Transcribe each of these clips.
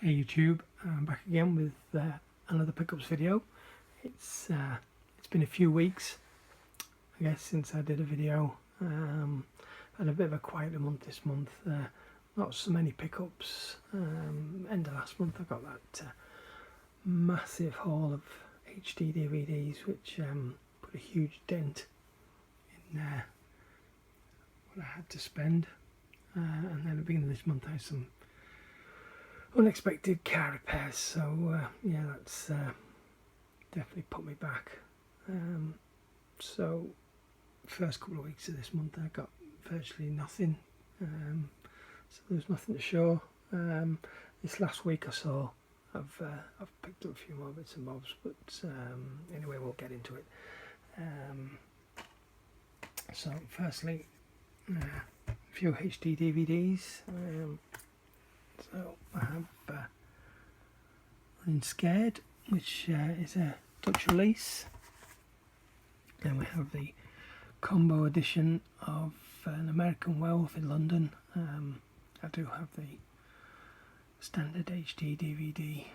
Hey YouTube, I'm back again with another pickups video. It's been a few weeks, I guess, since I did a video. Had a bit of a quieter month this month. Not so many pickups. End of last month I got that massive haul of HD DVDs, which put a huge dent in what I had to spend. And then at the beginning of this month I had some unexpected car repairs, so yeah, that's definitely put me back. So first couple of weeks of this month I got virtually nothing, so there's nothing to show. This last week or so I've picked up a few more bits and bobs, but anyway, we'll get into it. So firstly, a few HD DVDs. So I have Running Scared, which is a Dutch release. Then we have the combo edition of An American Werewolf in London. I do have the standard HD DVD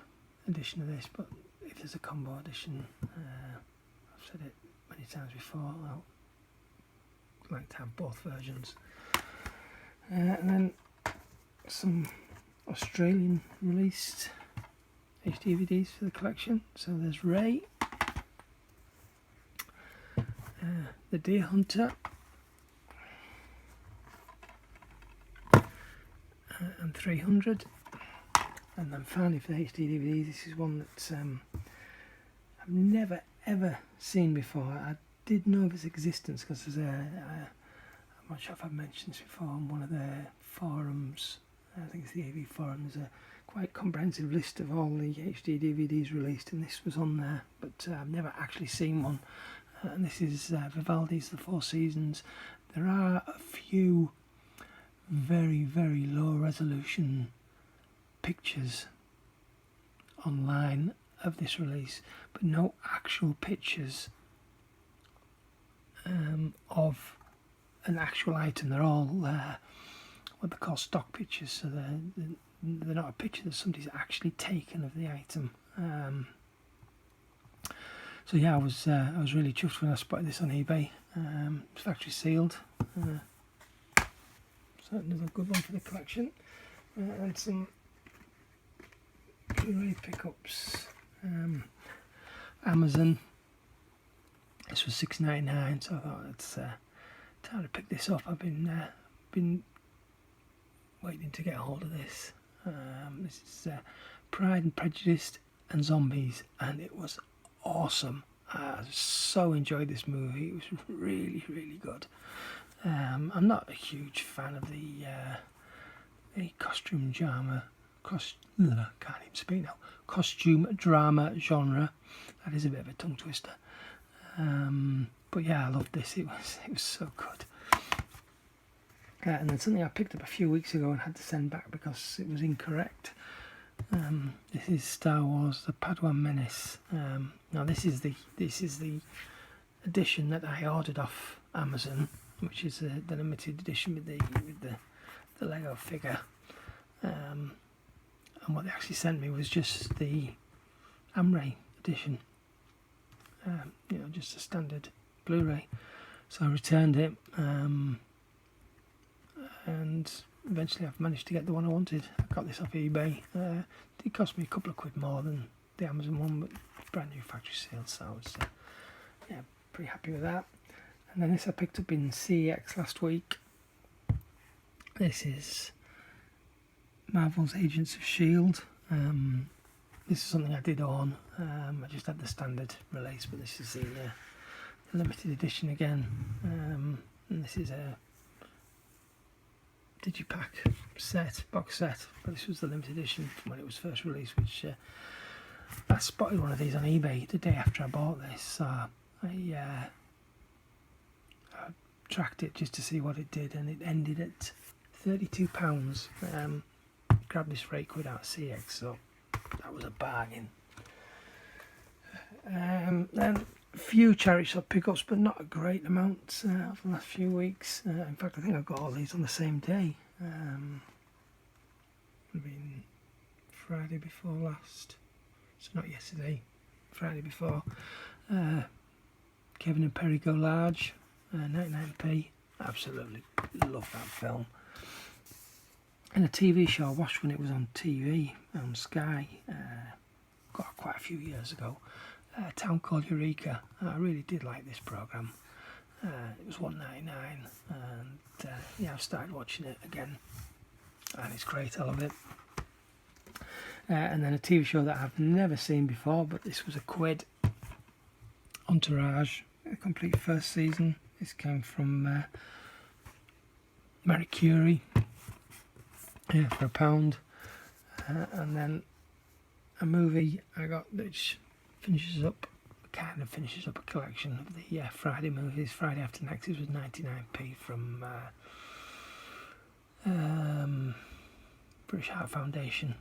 edition of this, but if there's a combo edition, I've said it many times before, I'd like to have both versions. And then some Australian released HD DVDs for the collection. So there's Ray, The Deer Hunter, and 300. And then finally for the HD DVDs, this is one that I've never ever seen before. I did know of its existence because there's I'm not sure if I've mentioned this before on one of their forums. I think it's the AV forum. There's a quite comprehensive list of all the HD DVDs released, and this was on there, but I've never actually seen one. And this is Vivaldi's The Four Seasons. There are a few very, very low resolution pictures online of this release, but no actual pictures of an actual item. They're all what they call stock pictures, so they're not a picture that somebody's actually taken of the item. So yeah, I was really chuffed when I spotted this on eBay. It's factory sealed, so another good one for the collection. And some Blu-ray pickups. Amazon. This was $6.99, so I thought it's time to pick this up. I've been waiting to get a hold of this. This is Pride and Prejudice and Zombies, and it was awesome. I so enjoyed this movie. It was really, really good. I'm not a huge fan of the costume drama. Can't even speak now. Costume drama genre. That is a bit of a tongue twister. But yeah, I loved this. It was so good. And then something I picked up a few weeks ago and had to send back because it was incorrect. This is Star Wars: The Padawan Menace. Now this is the edition that I ordered off Amazon, which is the limited edition with the Lego figure. And what they actually sent me was just the Amray edition. Just a standard Blu-ray. So I returned it. And eventually I've managed to get the one I wanted. I got this off eBay. It did cost me a couple of quid more than the Amazon one, but it's brand new factory sealed, so I was pretty happy with that. And then this I picked up in CEX last week. This is Marvel's Agents of S.H.I.E.L.D. This is something I did own. I just had the standard release, but this is the limited edition again. And this is a Digipack box set, but this was the limited edition from when it was first released, which I spotted one of these on eBay the day after I bought this, so I tracked it just to see what it did, and it ended at £32. Grabbed this for £8 out of CX, so that was a bargain. Then a few charity shop pickups, but not a great amount for the last few weeks. In fact, I think I got all these on the same day. Friday before last. So not yesterday, Friday before. Kevin and Perry Go Large, 99p. Absolutely love that film. And a TV show I watched when it was on TV on Sky, quite a few years ago. A Town Called Eureka. I really did like this programme. It was $1.99, and yeah, I've started watching it again, and it's great. I love it. And then a TV show that I've never seen before, but this was a quid. Entourage, a complete first season. This came from Marie Curie, yeah, for £1. And then a movie I got which kind of finishes up a collection of the Friday movies. Friday After Next, it was 99p from British Heart Foundation.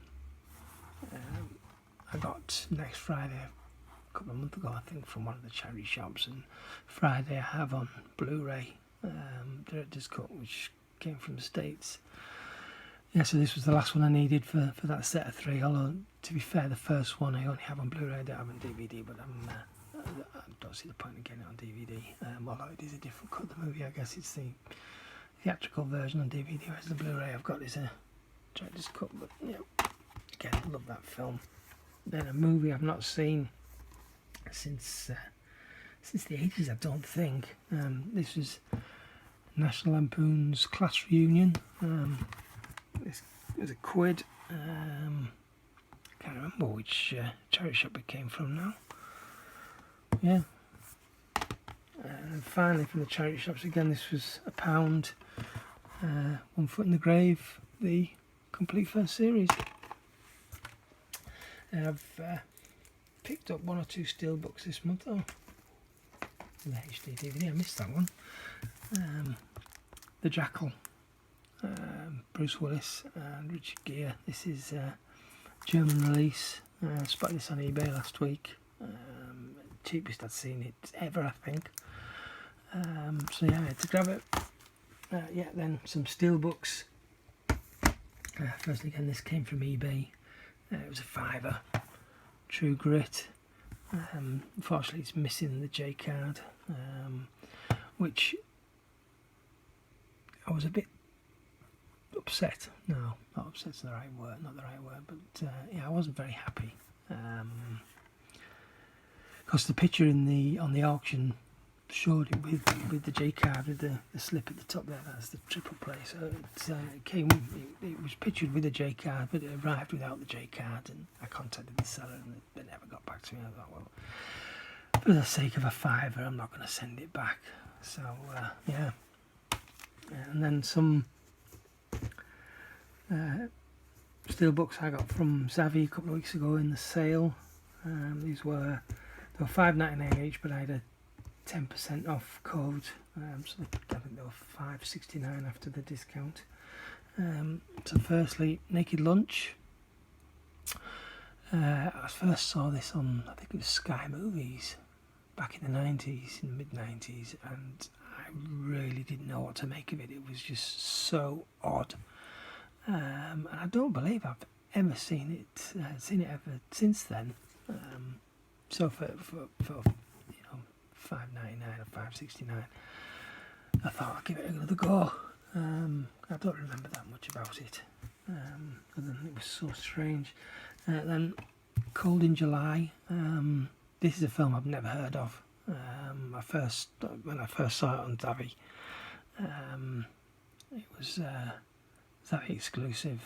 I got Next Friday a couple of months ago, I think, from one of the charity shops, and Friday I have on Blu-ray, Director's Cut, which came from the States. Yeah, so this was the last one I needed for that set of 3, although to be fair, the first one I only have on Blu-ray, I don't have on DVD, but I don't see the point of getting it on DVD, although it is a different cut of the movie. I guess it's the theatrical version on DVD, whereas the Blu-ray I've got is a Director's Cut. But yeah, again, I love that film. Then a movie I've not seen since the 80s, I don't think. This was National Lampoon's Class Reunion. This was a quid. Can't remember which charity shop it came from now. Yeah. And finally, from the charity shops again, this was £1. One Foot in the Grave, the complete first series. And I've picked up 1 or 2 steelbooks this month. Oh, the HD DVD, I missed that one. The Jackal, Bruce Willis and Richard Gere. This is German release. I spotted this on eBay last week. Cheapest I'd seen it ever, I think. So yeah, I had to grab it. Yeah, then some steelbooks. Firstly, again, this came from eBay. It was a £5. True Grit. Unfortunately, it's missing the J card, which I was a bit upset. No, not upset's the right word, not the right word, but yeah, I wasn't very happy. Because the picture on the auction showed it with the J card, with the slip at the top there. That's the triple play. So it was pictured with the J card, but it arrived without the J card. And I contacted the seller, and they never got back to me. I thought, well, for the sake of a £5, I'm not going to send it back. So yeah, and then some steelbooks I got from Zavvi a couple of weeks ago in the sale. They were $5.99 each, but I had a 10% off code, so I think they were $5.69 after the discount. So firstly, Naked Lunch. I first saw this on, I think it was Sky Movies back in the 90s, in the mid-90s, and I really didn't know what to make of it. It was just so odd, and I don't believe I've ever seen it ever since then. So for $5.99 or $5.69, I thought I'd give it another go. I don't remember that much about it, other than it was so strange. Then Cold in July. This is a film I've never heard of. When I first saw it on Zavvi, it was Zavvi exclusive.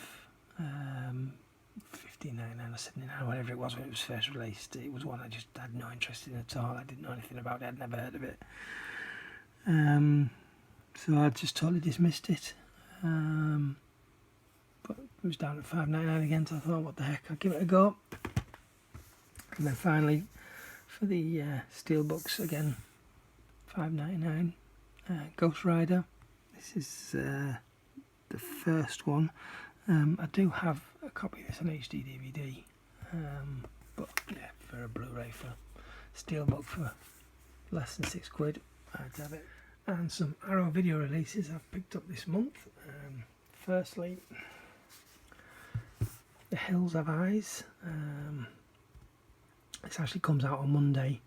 $15.99 or $79, whatever it was when it was first released. It was one I just had no interest in at all. I didn't know anything about it. I'd never heard of it. So I just totally dismissed it. But it was down at $5.99 again, so I thought, what the heck, I'll give it a go. And then finally, for the steelbooks again, $5.99. Ghost Rider. This is the first one. I do have a copy of this on HD DVD, but yeah, for a Blu-ray, for steelbook for less than £6, I'd have it. And some Arrow video releases I've picked up this month. Firstly, The Hills Have Eyes. This actually comes out on Monday.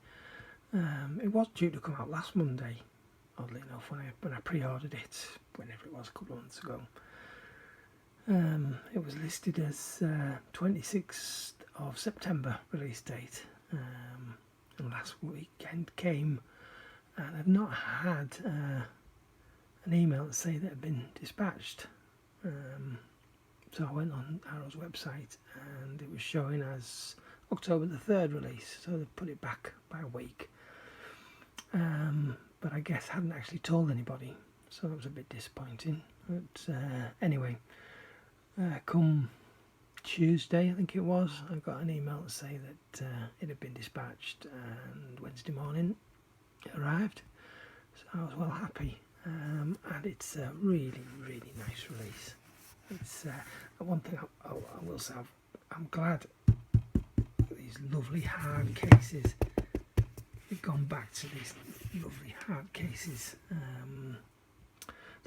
It was due to come out last Monday, oddly enough, when I pre-ordered it, whenever it was, a couple of months ago. It was listed as 26th of September release date, and last weekend came, and I've not had an email to say that it had been dispatched. So I went on Arrow's website and it was showing as October the 3rd release, so they put it back by a week. But I guess I hadn't actually told anybody, so that was a bit disappointing. But anyway, come Tuesday, I think it was, I got an email to say that it had been dispatched, and Wednesday morning it arrived, so I was well happy. And it's a really, really nice release. It's one thing I will say, I'm glad these lovely hard cases, they've gone back to these lovely hard cases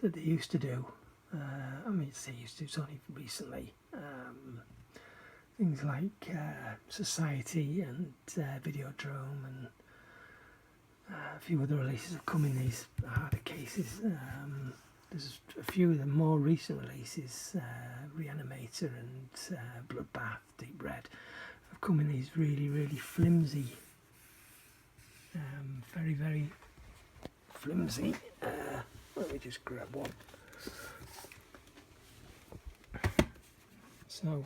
that they used to do. I mean, it's only recently. Things like Society and Videodrome and a few other releases have come in these harder cases. There's a few of the more recent releases, Reanimator and Bloodbath, Deep Red, have come in these really, really flimsy, very, very flimsy. Let me just grab one. So,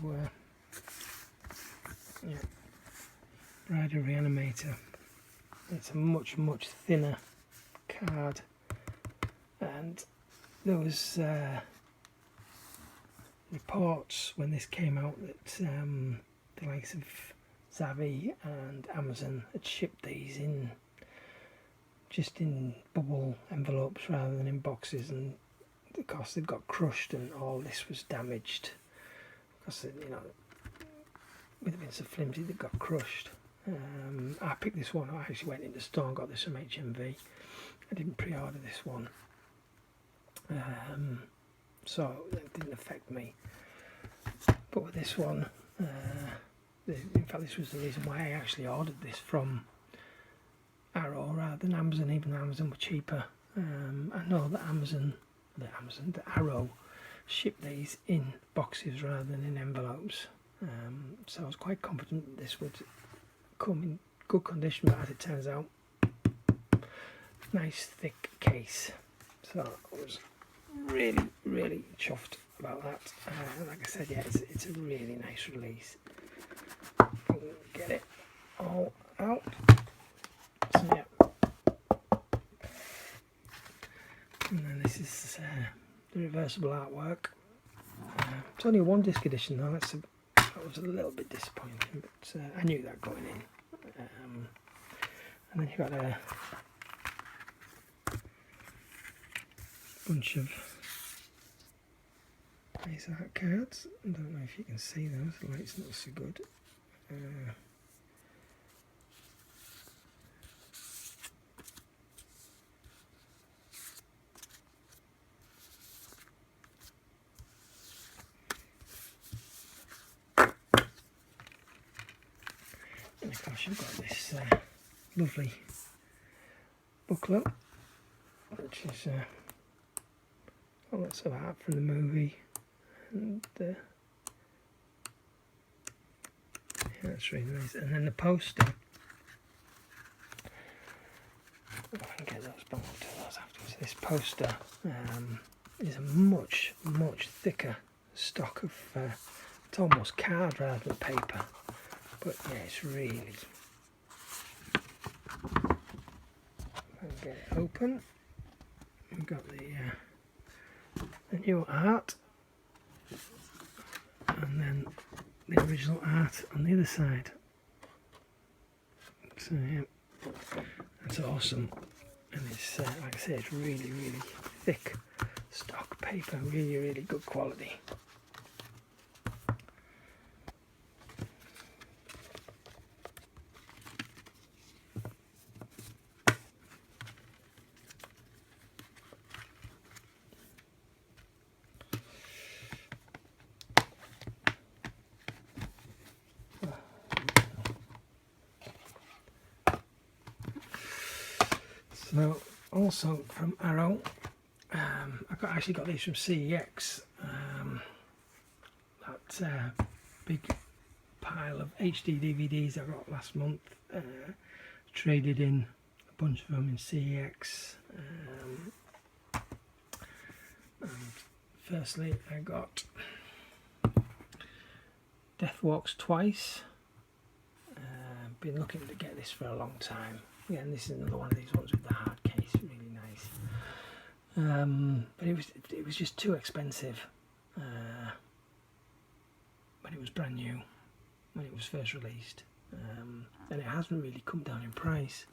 yeah, Rider Reanimator. It's a much, much thinner card, and there was reports when this came out that the likes of Zavvi and Amazon had shipped these in just in bubble envelopes rather than in boxes, and of course they've got crushed and all this was damaged because, you know, with it being so flimsy, they got crushed. I picked this one. I actually went into the store and got this from HMV. I didn't pre-order this one, so it didn't affect me. But with this one, in fact, this was the reason why I actually ordered this from Arrow rather than Amazon, even though Amazon were cheaper. I know that that Arrow shipped these in boxes rather than in envelopes, so I was quite confident that this would come in good condition, but as it turns out, nice thick case. So I was really, really chuffed about that. Like I said, yeah, it's a really nice release. Get it all out. So yeah, and then this is the reversible artwork. It's only a 1-disc edition though. That was a little bit disappointing, but I knew that going in. And then you've got a bunch of nice art cards. I don't know if you can see those, the light's not so good. And of course you've got this lovely booklet, which is lots of art from the movie, and yeah, that's really nice. And then the poster, if I can get those back to those afterwards. This poster is a much, much thicker stock of, it's almost card rather than paper, but yeah, it's really, if I can get it open, we've got the new art, and then the original art on the other side. So yeah, that's awesome. And it's like I say, it's really, really thick stock paper, really, really good quality. So also from Arrow, actually got these from CEX. That big pile of HD DVDs I got last month. Traded in a bunch of them in CEX. And firstly, I got Death Walks Twice. Been looking to get this for a long time. Again, this is another one of these ones with the hard case, really nice. But it was just too expensive when it was brand new, when it was first released, and it hasn't really come down in price.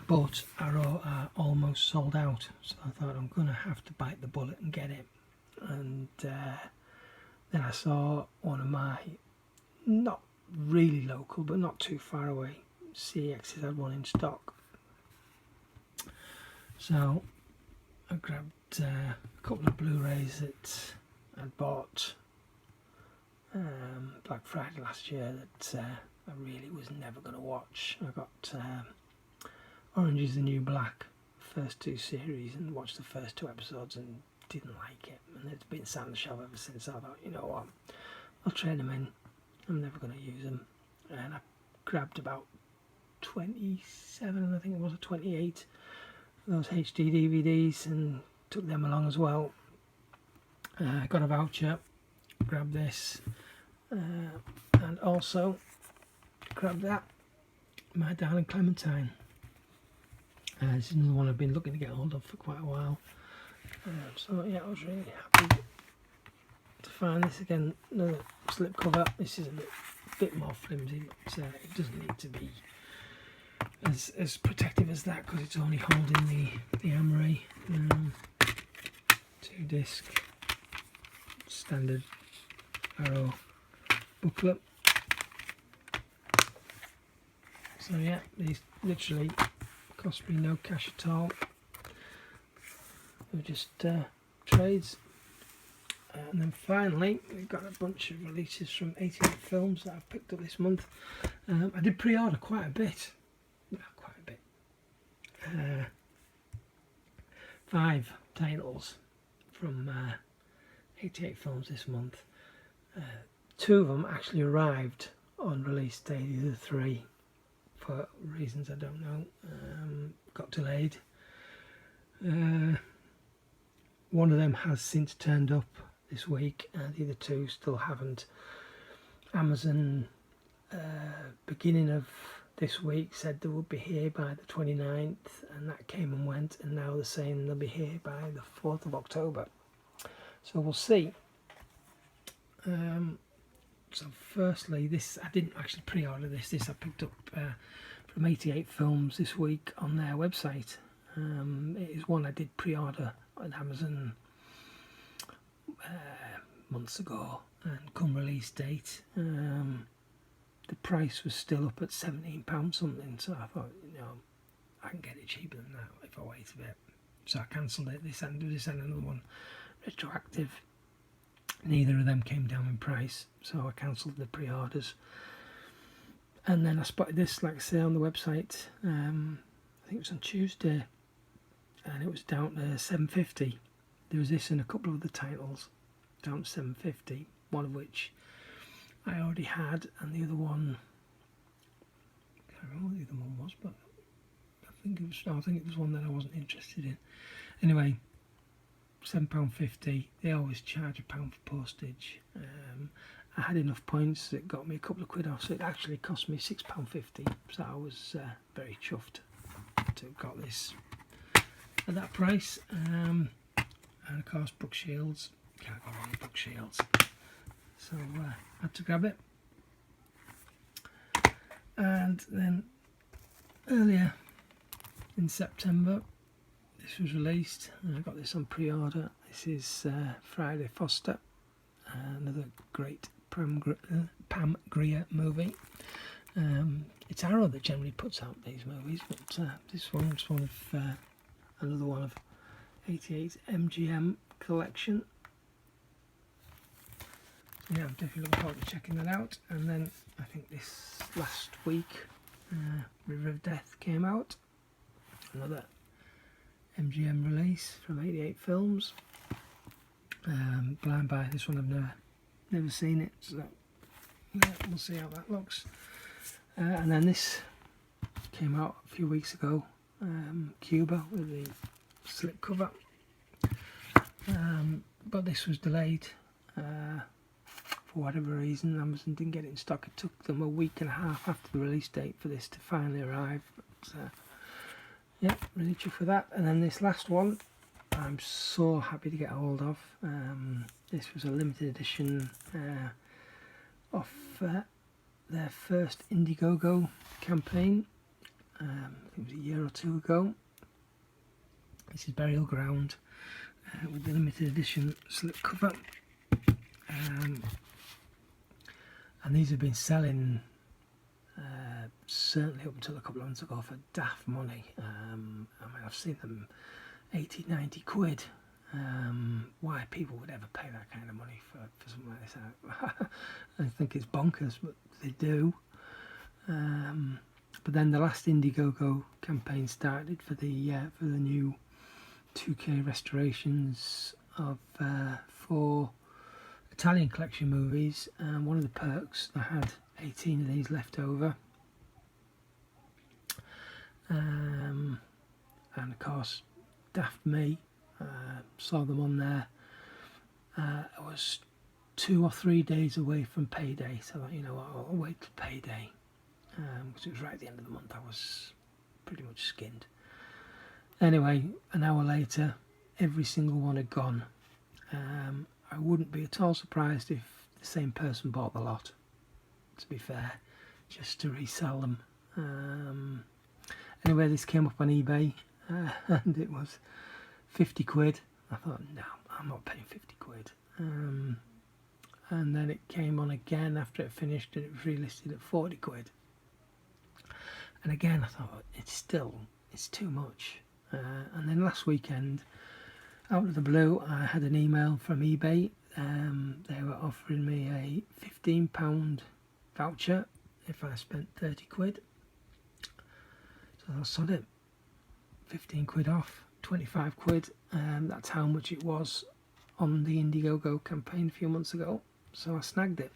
But Arrow are almost sold out, so I thought I'm gonna have to bite the bullet and get it. And then I saw one of my, not really local but not too far away, CEX has had one in stock, so I grabbed a couple of Blu-rays that I'd bought Black Friday last year that I really was never going to watch. I got Orange is the New Black, first 2 series, and watched the first 2 episodes and didn't like it, and it's been sat on the shelf ever since. I thought, you know what, I'll trade them in, I'm never going to use them. And I grabbed about 27, I think it was, or 28 of those HD DVDs and took them along as well. Got a voucher, grabbed this, and also grabbed that, My Darling Clementine. This is another one I've been looking to get hold of for quite a while. So yeah, I was really happy to find this. Again, another slipcover. This is a bit more flimsy, but it doesn't need to be as protective as that because it's only holding the Amory 2-disc standard Arrow booklet. So yeah, these literally cost me no cash at all. They're just trades. And then finally, we've got a bunch of releases from 88 Films that I've picked up this month. I did pre-order quite a bit. 5 titles from 88 Films this month. 2 of them actually arrived on release day, the other 3, for reasons I don't know, got delayed. One of them has since turned up this week, and the other 2 still haven't. Amazon beginning of this week said they would be here by the 29th, and that came and went, and now they're saying they'll be here by the 4th of October. So we'll see. So firstly, this, I didn't actually pre-order this. This I picked up from 88 Films this week on their website. It is one I did pre-order on Amazon months ago, and come release date, the price was still up at £17 something, so I thought, you know, I can get it cheaper than that if I wait a bit. So I cancelled it. They sent another one retroactive. Neither of them came down in price, so I cancelled the pre-orders. And then I spotted this, like I say, on the website. I think it was on Tuesday, and it was down to £7.50. There was this and a couple of other titles down to £7.50, one of which I already had, and the other one, I can't remember what the other one was, but I think it was one that I wasn't interested in. Anyway, £7.50. They always charge £1 for postage. I had enough points that got me a couple of quid off, so it actually cost me £6.50. So I was very chuffed to have got this at that price. And of course, Brooke Shields. Can't go wrong with Brooke Shields. So I had to grab it. And then earlier in September, this was released, and I got this on pre-order. This is Friday Foster, another great Pam Grier movie. It's Arrow that generally puts out these movies, but this one's another one of 88's MGM collection. So yeah, I'm definitely looking forward to checking that out. And then I think this last week River of Death came out, another MGM release from 88 Films. Blind Buy, this one I've never seen it, so yeah, we'll see how that looks. And then this came out a few weeks ago, Cuba, with the slip cover, but this was delayed for whatever reason. Amazon didn't get it in stock. It took them a week and a half after the release date for this to finally arrive, but yeah, really chuffed for that. And then this last one I'm so happy to get hold of. This was a limited edition of their first Indiegogo campaign. I think it was a year or two ago. This is Burial Ground with the limited edition slipcover. And these have been selling certainly up until a couple of months ago for daft money. I mean, I've seen them 80, 90 quid. Why people would ever pay that kind of money for something like this, I think it's bonkers, but they do. But then the last Indiegogo campaign started for the new 2K restorations of 4 Italian collection movies, and one of the perks, I had 18 of these left over, and of course daft me, saw them on there. I was 2 or 3 days away from payday, so I thought, you know what, I'll wait till payday, because it was right at the end of the month. I was pretty much skinned. Anyway, an hour later, every single one had gone. I wouldn't be at all surprised if the same person bought the lot, to be fair, just to resell them. Anyway, this came up on eBay, and it was 50 quid. I thought, no, I'm not paying 50 quid. And then it came on again after it finished, and it was relisted at 40 quid. And again, I thought, it's too much. And then last weekend, out of the blue, I had an email from eBay. They were offering me a £15 voucher if I spent 30 quid. So I sod it. 15 quid off, 25 quid. That's how much it was on the Indiegogo campaign a few months ago. So I snagged it.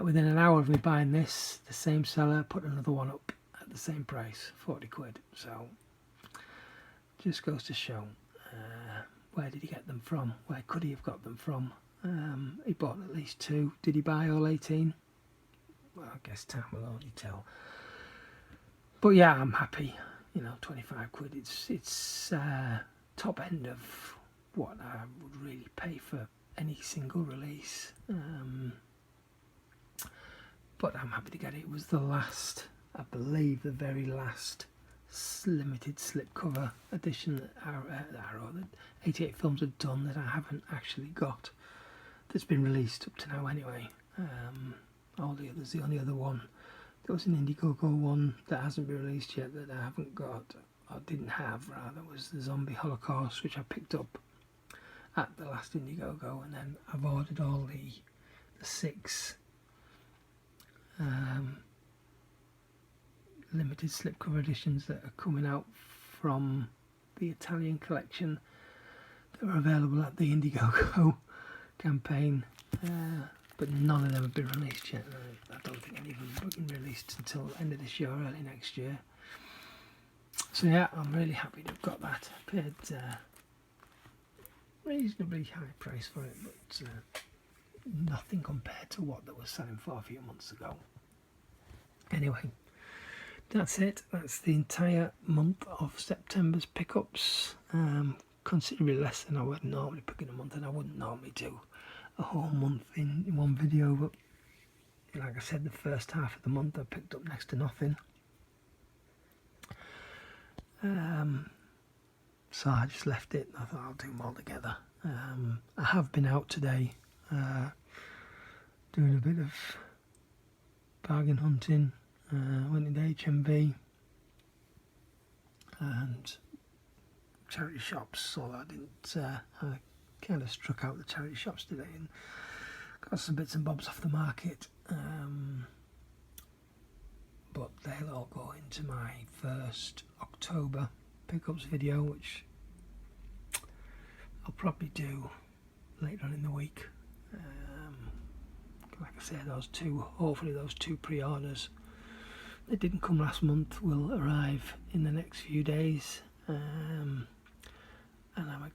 Within an hour of me buying this, the same seller put another one up at the same price, 40 quid. So just goes to show. Where did he get them from? Where could he have got them from? He bought at least 2. Did he buy all 18? Well, I guess time will only tell. But yeah, I'm happy. You know, 25 quid. It's top end of what I would really pay for any single release. But I'm happy to get it. It was the last, I believe, the very last limited slipcover edition that Arrow, that 88 Films had done, that I haven't actually got, that's been released up to now anyway. All the others, the only other one that was an Indiegogo one that hasn't been released yet, that I haven't got, or didn't have rather, was the Zombie Holocaust, which I picked up at the last Indiegogo, and then I've ordered all the 6 limited slipcover editions that are coming out from the Italian collection that were available at the Indiegogo campaign, but none of them have been released yet. I don't think any of them have been released until the end of this year or early next year. So yeah, I'm really happy to have got that. I paid reasonably high price for it, but nothing compared to what they were selling for a few months ago. Anyway, that's it. That's the entire month of September's pickups. Considerably less than I would normally pick in a month, and I wouldn't normally do a whole month in one video, but like I said, the first half of the month I picked up next to nothing. So I just left it. I thought I'll do them all together. I have been out today doing a bit of bargain hunting. Went into HMV and charity shops, although I didn't, I kind of struck out the charity shops today and got some bits and bobs off the market. but they'll all go into my first October pickups video, which I'll probably do later on in the week. Like I said, hopefully those two pre-orders that didn't come last month will arrive in the next few days, and I'm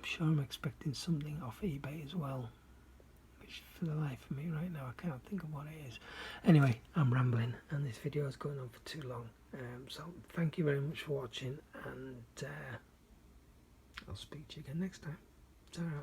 sure I'm expecting something off eBay as well, which for the life of me right now I can't think of what it is. Anyway, I'm rambling and this video is going on for too long, so thank you very much for watching, and I'll speak to you again next time. Ta-ra.